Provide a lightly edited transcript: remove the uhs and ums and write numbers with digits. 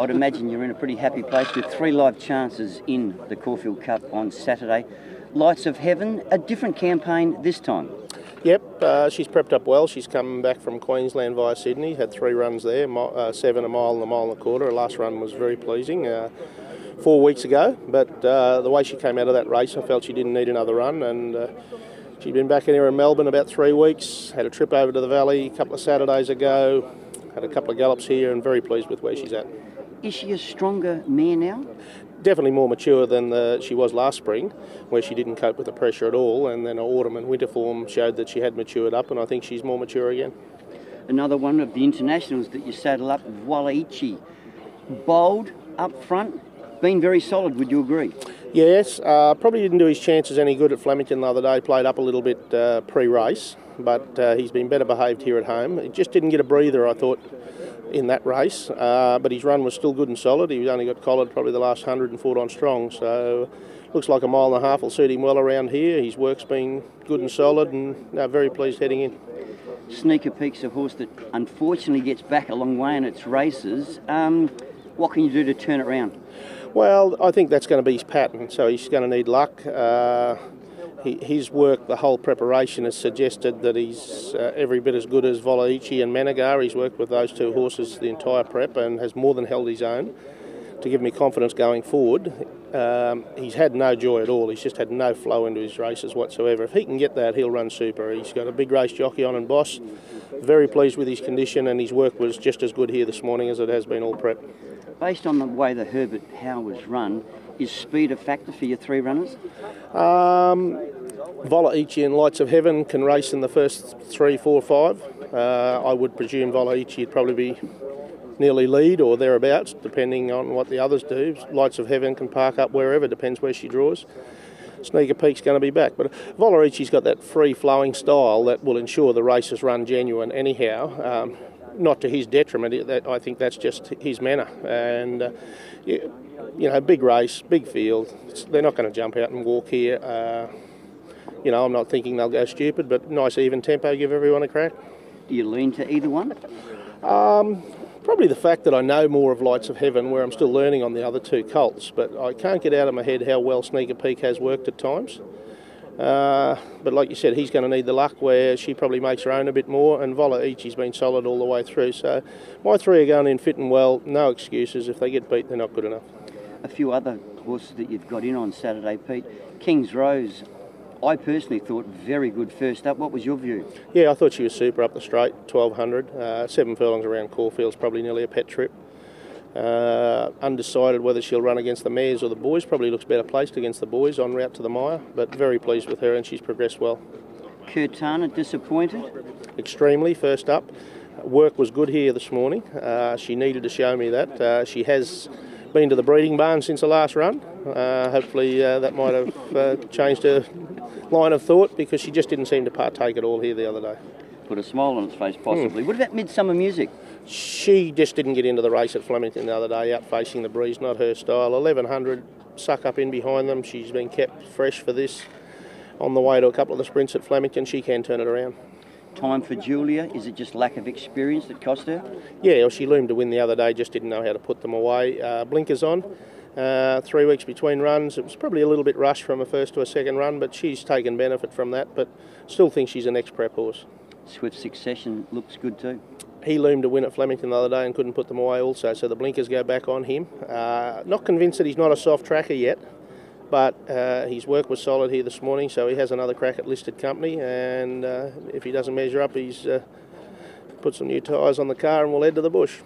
I'd imagine you're in a pretty happy place with 3 live chances in the Caulfield Cup on Saturday. Lights of Heaven, a different campaign this time. Yep, she's prepped up well. She's come back from Queensland via Sydney, had 3 runs there, 7 a mile and a mile and a quarter. Her last run was very pleasing 4 weeks ago, but the way she came out of that race, I felt she didn't need another run, and she'd been back in here in Melbourne about 3 weeks, had a trip over to the Valley a couple of Saturdays ago, had a couple of gallops here, and very pleased with where she's at. Is she a stronger mare now? Definitely more mature than she was last spring, where she didn't cope with the pressure at all, and then her autumn and winter form showed that she had matured up, and I think she's more mature again. Another one of the internationals that you saddle up, Voila Ici. Bold, up front, been very solid, would you agree? Yes, probably didn't do his chances any good at Flemington the other day, played up a little bit pre-race, but he's been better behaved here at home. He just didn't get a breather, I thought, in that race, but his run was still good and solid. He only got collared probably the last 100 and fought on strong, so looks like a mile and a half will suit him well around here. His work's been good and solid, and very pleased heading in. Sneaker Peak's a horse that unfortunately gets back a long way in its races. What can you do to turn it around? Well, I think that's going to be his pattern, so he's going to need luck. His work, the whole preparation, has suggested that he's every bit as good as Voila Ici and Menegar. He's worked with those 2 horses the entire prep and has more than held his own to give me confidence going forward. He's had no joy at all. He's just had no flow into his races whatsoever. If he can get that, he'll run super. He's got a big race jockey on and Boss. Very pleased with his condition, and his work was just as good here this morning as it has been all prep. Based on the way the Herbert Howe was run, is speed a factor for your 3 runners? Voila Ici and Lights of Heaven can race in the first 3, 4, 5. I would presume Voila Ici would probably be nearly lead or thereabouts, depending on what the others do. Lights of Heaven can park up wherever, depends where she draws. Sneaker Peak's going to be back, but Voila Ici's got that free-flowing style that will ensure the races run genuine anyhow. Not to his detriment. I think that's just his manner, and you know, big race, big field. They're not going to jump out and walk here. I'm not thinking they'll go stupid, but nice even tempo, give everyone a crack. Do you lean to either one? Probably the fact that I know more of Lights of Heaven, where I'm still learning on the other 2 colts, but I can't get out of my head how well Sneaker Peak has worked at times. But like you said, he's going to need the luck where she probably makes her own a bit more, and Voila Ici's been solid all the way through. So my 3 are going in fit and well, no excuses. If they get beat, they're not good enough. A few other horses that you've got in on Saturday, Pete. King's Rose, I personally thought very good first up. What was your view? Yeah, I thought she was super up the straight, 1200. 7 furlongs around Caulfield's probably nearly a pet trip. Undecided whether she'll run against the mares or the boys. Probably looks better placed against the boys en route to the mire, but very pleased with her, and she's progressed well. Kurtana, disappointed? Extremely, first up. Work was good here this morning. She needed to show me that. She has been to the breeding barn since the last run. Hopefully that might have changed her line of thought, because she just didn't seem to partake at all here the other day. Put a smile on its face, possibly. What about Midsummer Music? She just didn't get into the race at Flemington the other day, out facing the breeze, not her style. 1100, suck up in behind them. She's been kept fresh for this. On the way to a couple of the sprints at Flemington, she can turn it around. Time for Julia? Is it just lack of experience that cost her? Yeah, well, she loomed to win the other day, just didn't know how to put them away. Blinkers on. 3 weeks between runs. It was probably a little bit rushed from a first to a second run, but she's taken benefit from that, but still think she's an ex-prep horse. Swift Succession looks good too. He loomed to win at Flemington the other day and couldn't put them away also, so the blinkers go back on him. Not convinced that he's not a soft tracker yet, but his work was solid here this morning, so he has another crack at listed company, and if he doesn't measure up, he's put some new tyres on the car and will head to the bush.